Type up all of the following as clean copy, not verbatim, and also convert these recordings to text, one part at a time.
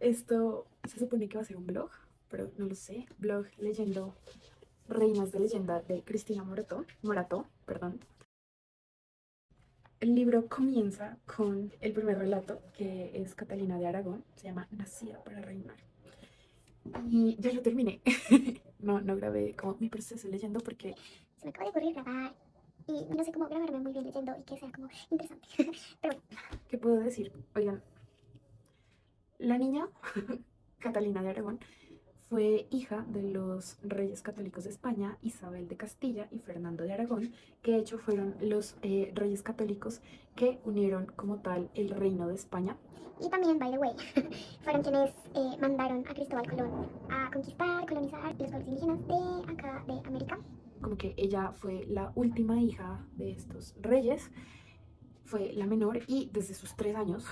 Esto se supone que va a ser un blog, pero no lo sé. Blog leyendo Reinas de Leyenda de Cristina Morató, perdón. El libro comienza con el primer relato, que es Catalina de Aragón, se llama Nacida para reinar. Y ya lo terminé. No grabé como mi proceso leyendo porque Se me acaba de ocurrir grabar y no sé cómo grabarme muy bien leyendo y que sea como interesante. Pero bueno, ¿qué puedo decir? Oigan, la niña, Catalina de Aragón, fue hija de los reyes católicos de España, Isabel de Castilla y Fernando de Aragón, que de hecho fueron los reyes católicos que unieron como tal el reino de España. y también, by the way, fueron quienes mandaron a Cristóbal Colón a conquistar, colonizar los pueblos indígenas de acá, de América. Como que ella fue la última hija de estos reyes, fue la menor y desde sus 3 años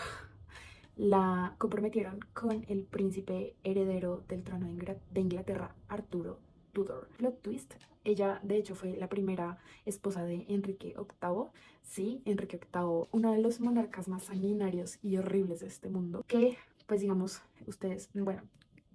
la comprometieron con el príncipe heredero del trono de Inglaterra, Arturo Tudor. Plot twist, ella de hecho fue la primera esposa de Enrique VIII. Sí, Enrique VIII, uno de los monarcas más sanguinarios y horribles de este mundo, que pues digamos, ustedes, bueno,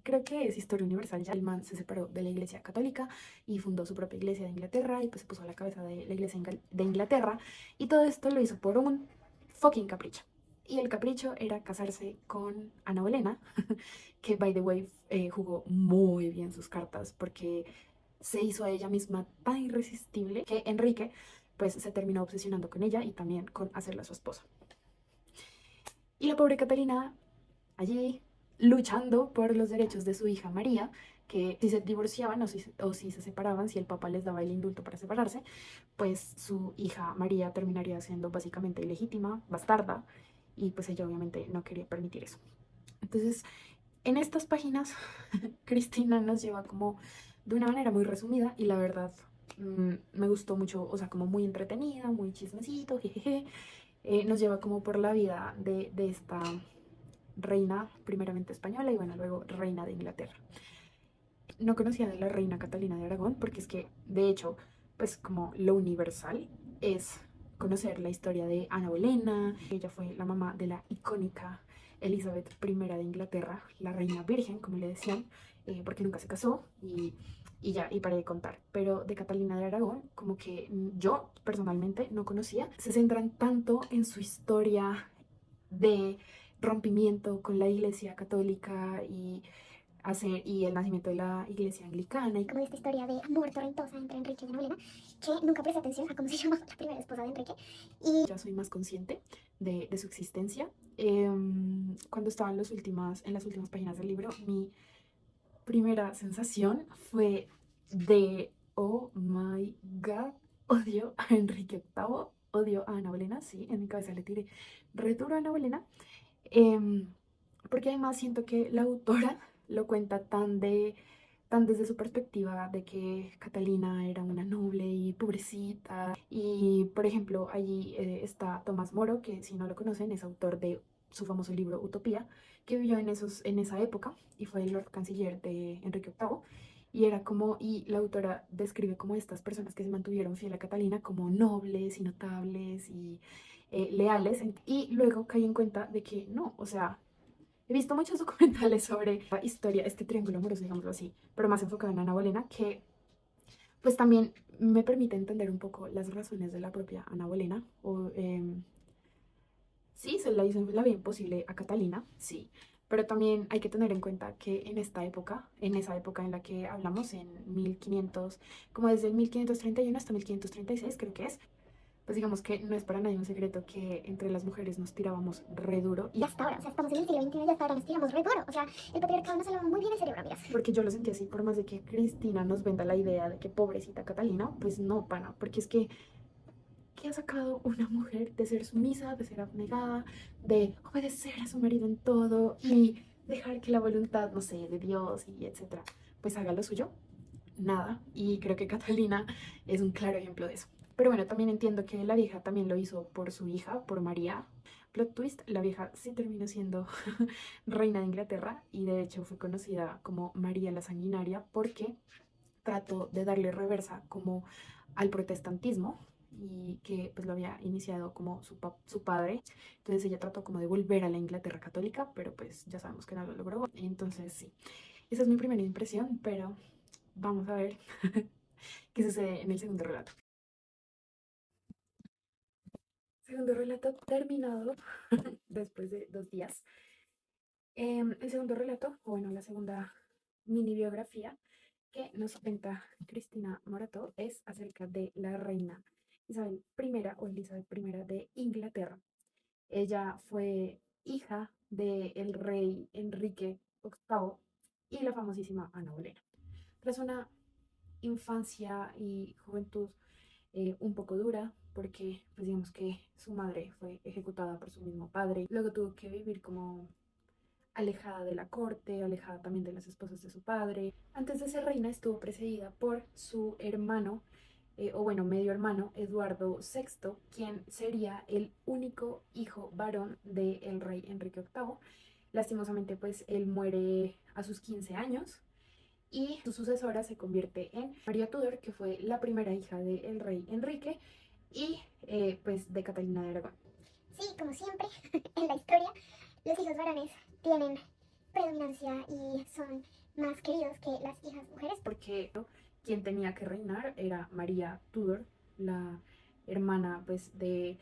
creo que es historia universal. Ya el man se separó de la iglesia católica y fundó su propia iglesia de Inglaterra y pues se puso a la cabeza de la iglesia de Inglaterra, y todo esto lo hizo por un fucking capricho. Y el capricho era casarse con Ana Bolena, que by the way jugó muy bien sus cartas porque se hizo a ella misma tan irresistible que Enrique pues se terminó obsesionando con ella y también con hacerla su esposa. Y la pobre Catalina allí luchando por los derechos de su hija María, que si se divorciaban o si se separaban, si el papá les daba el indulto para separarse, pues su hija María terminaría siendo básicamente ilegítima, bastarda, y pues ella obviamente no quería permitir eso. Entonces, en estas páginas, Cristina nos lleva como de una manera muy resumida y la verdad me gustó mucho, o sea, como muy entretenida, muy chismecito, jejeje. Nos lleva como por la vida de esta reina, primeramente española y bueno, luego reina de Inglaterra. No conocía de la reina Catalina de Aragón porque es que, de hecho, pues como lo universal es conocer la historia de Ana Bolena. Ella fue la mamá de la icónica Elizabeth I de Inglaterra, la reina virgen, como le decían, porque nunca se casó y ya, y paré de contar. Pero de Catalina de Aragón, como que yo personalmente no conocía. Se centran tanto en su historia de rompimiento con la iglesia católica y el nacimiento de la iglesia anglicana. Y como de esta historia de amor torrentosa entre Enrique y Ana Bolena, que nunca presté atención a cómo se llama la primera esposa de Enrique. Y ya soy más consciente de su existencia. Cuando estaba en las últimas páginas del libro, mi primera sensación fue de, oh my god, odio a Enrique VIII, odio a Ana Bolena, sí, en mi cabeza le tiré returo a Ana Bolena, em, porque además siento que la autora lo cuenta tan desde su perspectiva de que Catalina era una noble y pobrecita. Y, por ejemplo, allí está Tomás Moro, que si no lo conocen es autor de su famoso libro Utopía, que vivió en esa época y fue el Lord Canciller de Enrique VIII. Y era como, y la autora describe como estas personas que se mantuvieron fiel a Catalina como nobles y notables y leales. Y luego caí en cuenta de que no, o sea, he visto muchos documentales sobre la historia, este triángulo amoroso, digámoslo así, pero más enfocado en Ana Bolena, que pues también me permite entender un poco las razones de la propia Ana Bolena. Sí, se la hizo la vida imposible a Catalina, sí, pero también hay que tener en cuenta que en esta época, en esa época en la que hablamos, en 1500, como desde el 1531 hasta 1536 creo que es, pues digamos que no es para nadie un secreto que entre las mujeres nos tirábamos re duro. Y hasta ahora, o sea, estamos en el siglo XXI y hasta ahora nos tiramos re duro. O sea, el patriarcado nos ha lavado muy bien el cerebro, amigas. porque yo lo sentí así, por más de que Cristina nos venda la idea de que pobrecita Catalina, pues no, pana, porque es que ¿qué ha sacado una mujer de ser sumisa, de ser abnegada, de obedecer a su marido en todo y dejar que la voluntad, no sé, de Dios y etcétera, pues haga lo suyo? Nada. Y creo que Catalina es un claro ejemplo de eso. Pero bueno, también entiendo que la vieja también lo hizo por su hija, por María. Plot twist, la vieja sí terminó siendo reina de Inglaterra y de hecho fue conocida como María la Sanguinaria porque trató de darle reversa como al protestantismo. y que pues lo había iniciado como su padre. Entonces ella trató como de volver a la Inglaterra católica, pero pues ya sabemos que no lo logró. Entonces sí, esa es mi primera impresión, pero vamos a ver qué sucede en el segundo relato. Segundo relato terminado después de 2 días. El segundo relato, o bueno, la segunda mini biografía que nos cuenta Cristina Morató es acerca de la reina Isabel I o Elizabeth I de Inglaterra. Ella fue hija del rey Enrique VIII y la famosísima Ana Bolena. Tras una infancia y juventud un poco dura, porque pues digamos que su madre fue ejecutada por su mismo padre, luego tuvo que vivir como alejada de la corte, alejada también de las esposas de su padre. Antes de ser reina estuvo precedida por su hermano, o bueno, medio hermano, Eduardo VI, quien sería el único hijo varón del rey Enrique VIII. Lastimosamente, pues él muere a sus 15 años y su sucesora se convierte en María Tudor, que fue la primera hija del rey Enrique y pues de Catalina de Aragón. Sí, como siempre, en la historia, los hijos varones tienen predominancia y son más queridos que las hijas mujeres. Porque quien tenía que reinar era María Tudor, la hermana pues de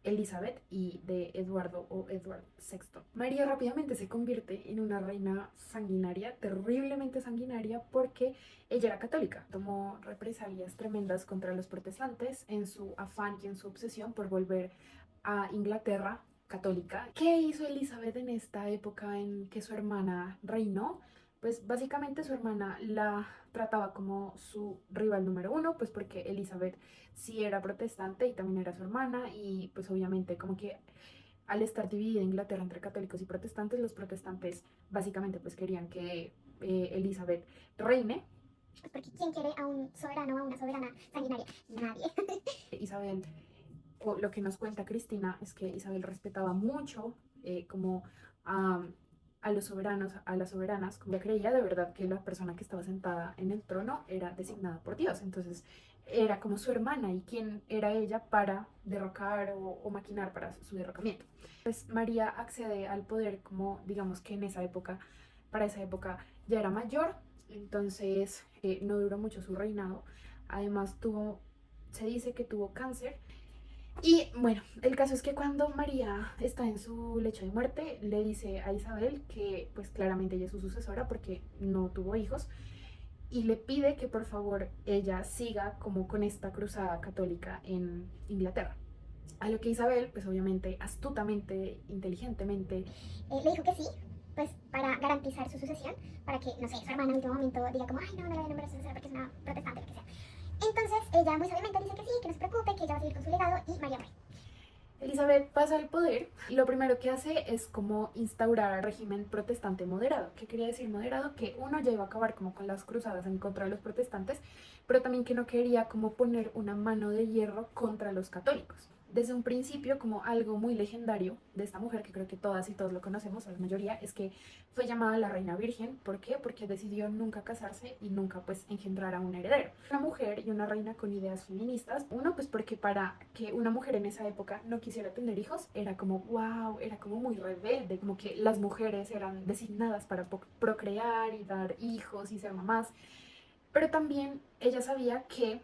Elizabeth y de Eduardo o Edward VI. María rápidamente se convierte en una reina sanguinaria, terriblemente sanguinaria, porque ella era católica. Tomó represalias tremendas contra los protestantes en su afán y en su obsesión por volver a Inglaterra católica. ¿Qué hizo Elizabeth en esta época en que su hermana reinó? Pues básicamente su hermana la trataba como su rival número uno, pues porque Elizabeth sí era protestante y también era su hermana y pues obviamente como que al estar dividida Inglaterra entre católicos y protestantes, los protestantes básicamente pues querían que Elizabeth reine. Porque ¿quién quiere a un soberano o a una soberana sanguinaria? Nadie. Isabel, o lo que nos cuenta Cristina, es que Isabel respetaba mucho como a, a los soberanos, a las soberanas, como ella creía de verdad que la persona que estaba sentada en el trono era designada por Dios. Entonces era como su hermana y quién era ella para derrocar o maquinar para su derrocamiento. Pues María accede al poder como digamos que en esa época, para esa época ya era mayor, entonces no duró mucho su reinado. Además se dice que tuvo cáncer. Y bueno, el caso es que cuando María está en su lecho de muerte, le dice a Isabel que pues claramente ella es su sucesora porque no tuvo hijos y le pide que por favor ella siga como con esta cruzada católica en Inglaterra. A lo que Isabel, pues obviamente astutamente, inteligentemente, Le dijo que sí, pues para garantizar su sucesión, para que, no sé, su hermana en último momento diga como, ay, no, no le voy a nombrar sucesora porque es una protestante, lo que sea. Entonces ella muy sabiamente dice que sí, que no se preocupe, que ella va a seguir con su legado y María muere. Elizabeth pasa al poder y lo primero que hace es como instaurar el régimen protestante moderado. ¿Qué quería decir moderado? Que uno ya iba a acabar como con las cruzadas en contra de los protestantes, pero también que no quería como poner una mano de hierro contra los católicos. Desde un principio, como algo muy legendario de esta mujer, que creo que todas y todos lo conocemos, a la mayoría, es que fue llamada la reina virgen. ¿Por qué? Porque decidió nunca casarse y nunca pues engendrar a un heredero. Una mujer y una reina con ideas feministas. Uno, pues porque para que una mujer en esa época no quisiera tener hijos, era como wow, era como muy rebelde, como que las mujeres eran designadas para procrear y dar hijos y ser mamás. Pero también ella sabía que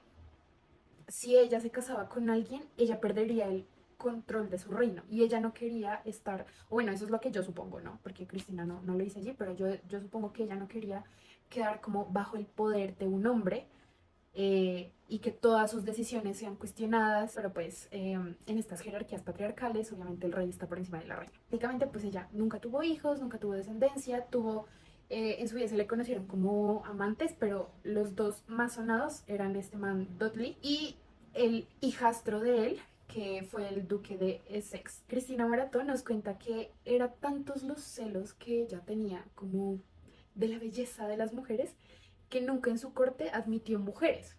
si ella se casaba con alguien, ella perdería el control de su reino y ella no quería estar, o bueno, eso es lo que yo supongo, ¿no? Porque Cristina no lo dice allí, pero yo supongo que ella no quería quedar como bajo el poder de un hombre y que todas sus decisiones sean cuestionadas, pero pues en estas jerarquías patriarcales, obviamente el rey está por encima de la reina. Básicamente, pues ella nunca tuvo hijos, nunca tuvo descendencia, en su vida se le conocieron como amantes, pero los dos más sonados eran este man Dudley y el hijastro de él, que fue el duque de Essex. Cristina Maratón nos cuenta que era tantos los celos que ella tenía como de la belleza de las mujeres que nunca en su corte admitió mujeres.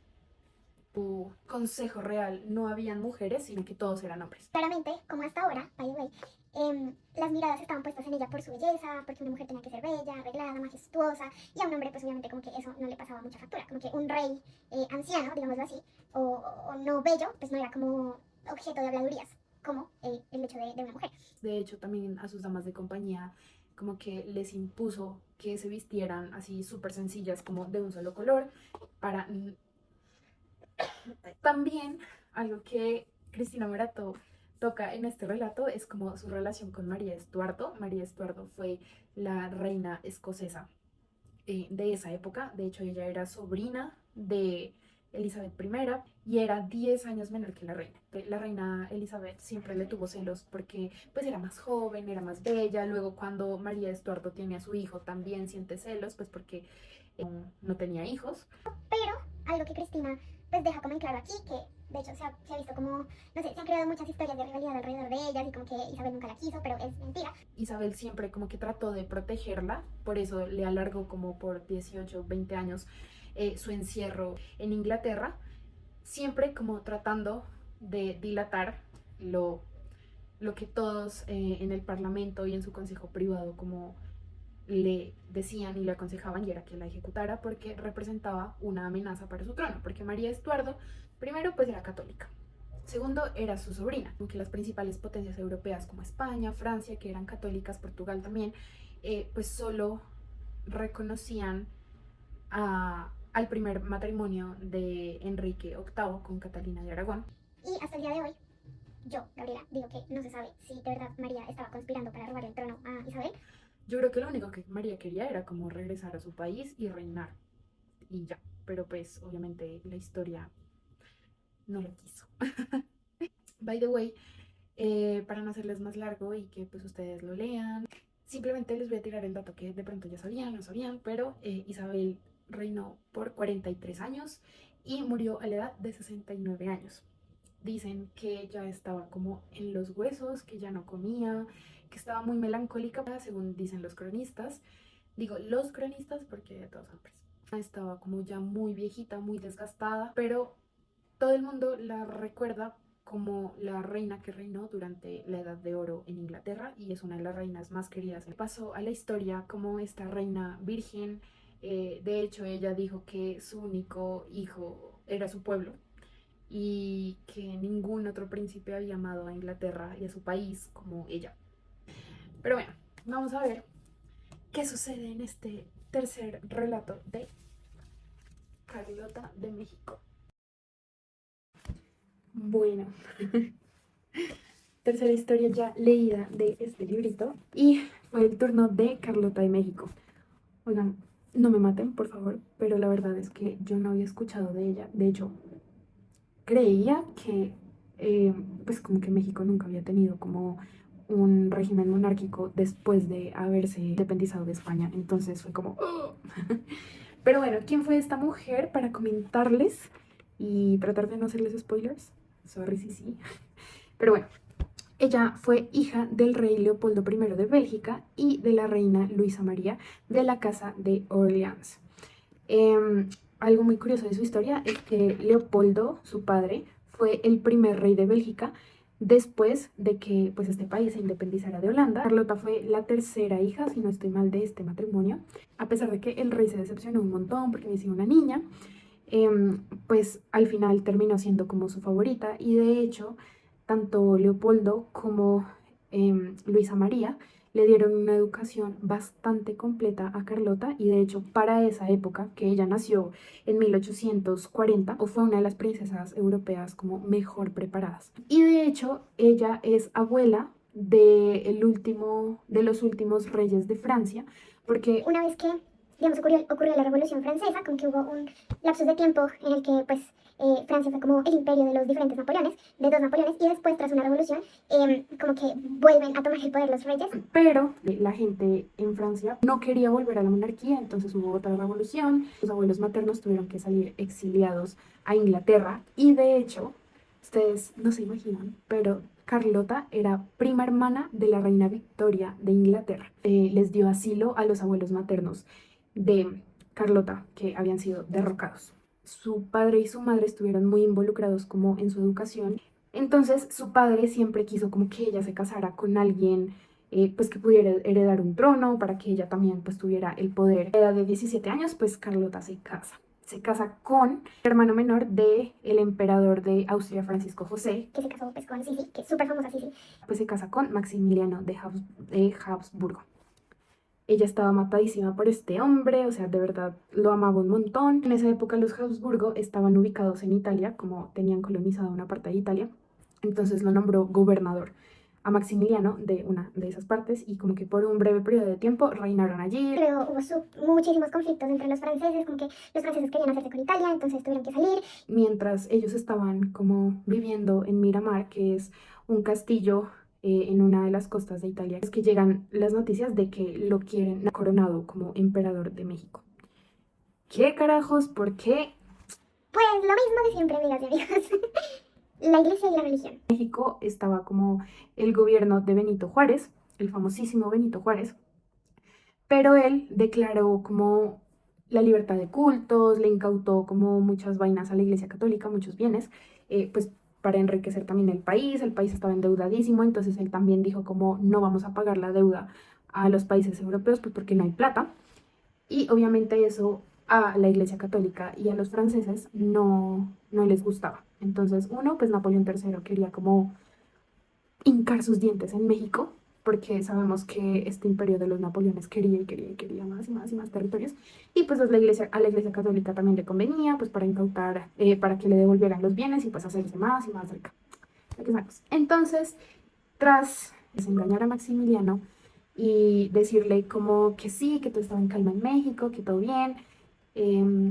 su consejo real no habían mujeres, sino que todos eran hombres. Claramente, como hasta ahora, by the way, las miradas estaban puestas en ella por su belleza, porque una mujer tenía que ser bella, arreglada, majestuosa, y a un hombre pues obviamente como que eso no le pasaba mucha factura, como que un rey anciano, digámoslo así, o no bello, pues no era como objeto de habladurías, como el hecho de una mujer. De hecho, también a sus damas de compañía como que les impuso que se vistieran así súper sencillas, como de un solo color, para... También algo que Cristina Morato toca en este relato es como su relación con María Estuardo. María Estuardo fue la reina escocesa de esa época. De hecho, ella era sobrina de Elizabeth I y era 10 años menor que la reina. La reina Elizabeth siempre le tuvo celos porque pues era más joven, era más bella. Luego cuando María Estuardo tiene a su hijo también siente celos pues porque no tenía hijos. Pero algo que Cristina pues deja como en claro aquí, que de hecho se ha visto como, no sé, se han creado muchas historias de rivalidad alrededor de ellas y como que Isabel nunca la quiso, pero es mentira. Isabel siempre como que trató de protegerla, por eso le alargó como por 18, 20 años su encierro en Inglaterra, siempre como tratando de dilatar lo, lo que todos en el parlamento y en su consejo privado como le decían y le aconsejaban, y era que la ejecutara porque representaba una amenaza para su trono, porque María Estuardo primero pues era católica. Segundo, era su sobrina, aunque las principales potencias europeas como España, Francia, que eran católicas, Portugal también, pues solo reconocían al primer matrimonio de Enrique VIII con Catalina de Aragón. Y hasta el día de hoy, yo, Gabriela, digo que no se sabe si de verdad María estaba conspirando para robar el trono a Isabel. Yo creo que lo único que María quería era como regresar a su país y reinar, y ya. Pero pues obviamente la historia no lo quiso. By the way, para no hacerles más largo y que pues ustedes lo lean, simplemente les voy a tirar el dato que de pronto ya sabían, no sabían, pero Isabel reinó por 43 años y murió a la edad de 69 años. Dicen que ya estaba como en los huesos, que ya no comía, que estaba muy melancólica, según dicen los cronistas. Digo los cronistas porque de todos hombres. Estaba como ya muy viejita, muy desgastada, pero todo el mundo la recuerda como la reina que reinó durante la Edad de Oro en Inglaterra y es una de las reinas más queridas. Pasó a la historia como esta reina virgen. De hecho, ella dijo que su único hijo era su pueblo y que ningún otro príncipe había amado a Inglaterra y a su país como ella. Pero bueno, vamos a ver qué sucede en este tercer relato de Carlota de México. Bueno, tercera historia ya leída de este librito y fue el turno de Carlota de México. Oigan, no me maten, por favor, pero la verdad es que yo no había escuchado de ella. De hecho, creía que pues como que México nunca había tenido como un régimen monárquico después de haberse independizado de España. Entonces fue como... "Oh". Pero bueno, ¿quién fue esta mujer para comentarles y tratar de no hacerles spoilers? Sorry, sí. Pero bueno, ella fue hija del rey Leopoldo I de Bélgica y de la reina Luisa María de la Casa de Orleans. Algo muy curioso de su historia es que Leopoldo, su padre, fue el primer rey de Bélgica después de que pues, este país se independizara de Holanda. Carlota fue la tercera hija, si no estoy mal, de este matrimonio. A pesar de que el rey se decepcionó un montón porque había sido una niña, pues al final terminó siendo como su favorita y de hecho tanto Leopoldo como Luisa María le dieron una educación bastante completa a Carlota y de hecho para esa época que ella nació en 1840 o fue una de las princesas europeas como mejor preparadas. Y de hecho ella es abuela de los últimos reyes de Francia porque Una vez que, digamos, ocurrió la Revolución Francesa, como que hubo un lapsus de tiempo en el que, pues, Francia fue como el imperio de los diferentes Napoleones, de dos Napoleones, y después, tras una revolución, como que vuelven a tomar el poder los reyes. Pero la gente en Francia no quería volver a la monarquía, entonces hubo otra revolución. Los abuelos maternos tuvieron que salir exiliados a Inglaterra y de hecho, ustedes no se imaginan, pero Carlota era prima hermana de la reina Victoria de Inglaterra. Les dio asilo a los abuelos maternos de Carlota que habían sido derrocados. su padre y su madre estuvieron muy involucrados como en su educación. Entonces su padre siempre quiso como que ella se casara con alguien pues que pudiera heredar un trono para que ella también pues tuviera el poder. A la edad de 17 años pues Carlota se casa. Se casa con el hermano menor del emperador de Austria, Francisco José, que se casó pues con Sisi, que es súper famosa Sisi. Pues se casa con Maximiliano de Habsburgo. Ella estaba matadísima por este hombre, o sea, de verdad lo amaba un montón. En esa época los Habsburgo estaban ubicados en Italia, como tenían colonizado una parte de Italia, entonces lo nombró gobernador a Maximiliano de una de esas partes y como que por un breve periodo de tiempo reinaron allí. Luego hubo muchísimos conflictos entre los franceses, como que los franceses querían hacerse con Italia, entonces tuvieron que salir. Mientras ellos estaban como viviendo en Miramar, que es un castillo en una de las costas de Italia, es que llegan las noticias de que lo quieren coronado como emperador de México. ¿Qué carajos? ¿Por qué? Pues lo mismo de siempre, amigas y amigos. La iglesia y la religión. México estaba como el gobierno de Benito Juárez, el famosísimo Benito Juárez, pero él declaró como la libertad de cultos, le incautó como muchas vainas a la Iglesia Católica, muchos bienes, pues para enriquecer también el país estaba endeudadísimo, entonces él también dijo como no vamos a pagar la deuda a los países europeos pues porque no hay plata, y obviamente eso a la Iglesia Católica y a los franceses no les gustaba. Entonces uno, pues Napoleón III quería como hincar sus dientes en México, porque sabemos que este imperio de los Napoleones quería y quería y quería más y más y más territorios. Y pues a la iglesia católica también le convenía, pues para incautar, para que le devolvieran los bienes y pues hacerse más y más rica. Entonces, tras desengañar a Maximiliano y decirle como que sí, que todo estaba en calma en México, que todo bien,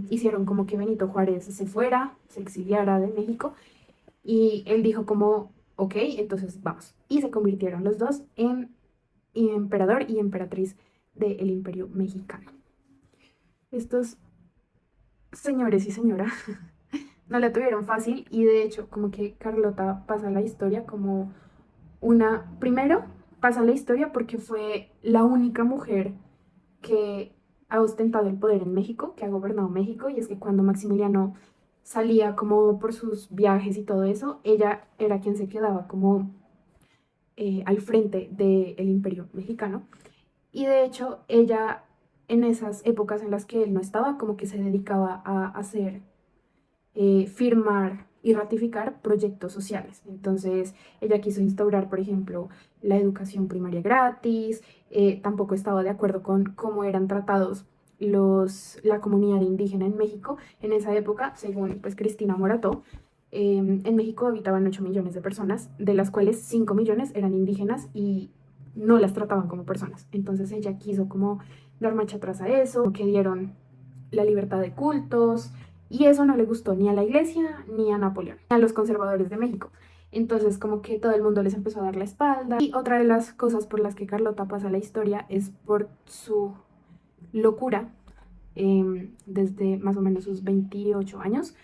hicieron como que Benito Juárez se fuera, se exiliara de México y él dijo como, ok, entonces vamos. Y se convirtieron los dos en emperador y emperatriz del Imperio Mexicano. Estos señores y señora no la tuvieron fácil y de hecho como que Carlota pasa la historia como primero pasa la historia porque fue la única mujer que ha ostentado el poder en México, que ha gobernado México, y es que cuando Maximiliano salía como por sus viajes y todo eso, ella era quien se quedaba como al frente del Imperio Mexicano. Y de hecho, ella en esas épocas en las que él no estaba, como que se dedicaba a hacer, firmar y ratificar proyectos sociales. Entonces, ella quiso instaurar, por ejemplo, la educación primaria gratis, tampoco estaba de acuerdo con cómo eran tratados la comunidad indígena en México. En esa época, según pues, Cristina Morató, en México habitaban 8 millones de personas, de las cuales 5 millones eran indígenas y no las trataban como personas. Entonces ella quiso como dar marcha atrás a eso, que dieron la libertad de cultos, y eso no le gustó ni a la iglesia ni a Napoleón, ni a los conservadores de México. Entonces como que todo el mundo les empezó a dar la espalda. Y otra de las cosas por las que Carlota pasa la historia es por su locura desde más o menos sus 28 años,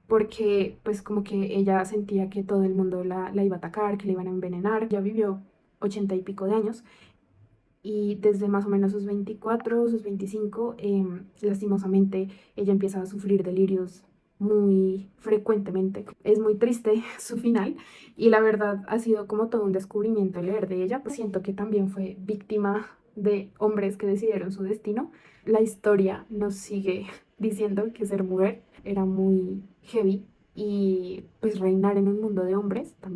porque pues como que ella sentía que todo el mundo la iba a atacar, que le iban a envenenar. Ya vivió 80 y pico de años y desde más o menos sus 24, sus 25, lastimosamente ella empieza a sufrir delirios muy frecuentemente. Es muy triste su final y la verdad ha sido como todo un descubrimiento leer de ella, pues siento que también fue víctima de hombres que decidieron su destino. La historia nos sigue diciendo que ser mujer era muy heavy y pues reinar en un mundo de hombres también.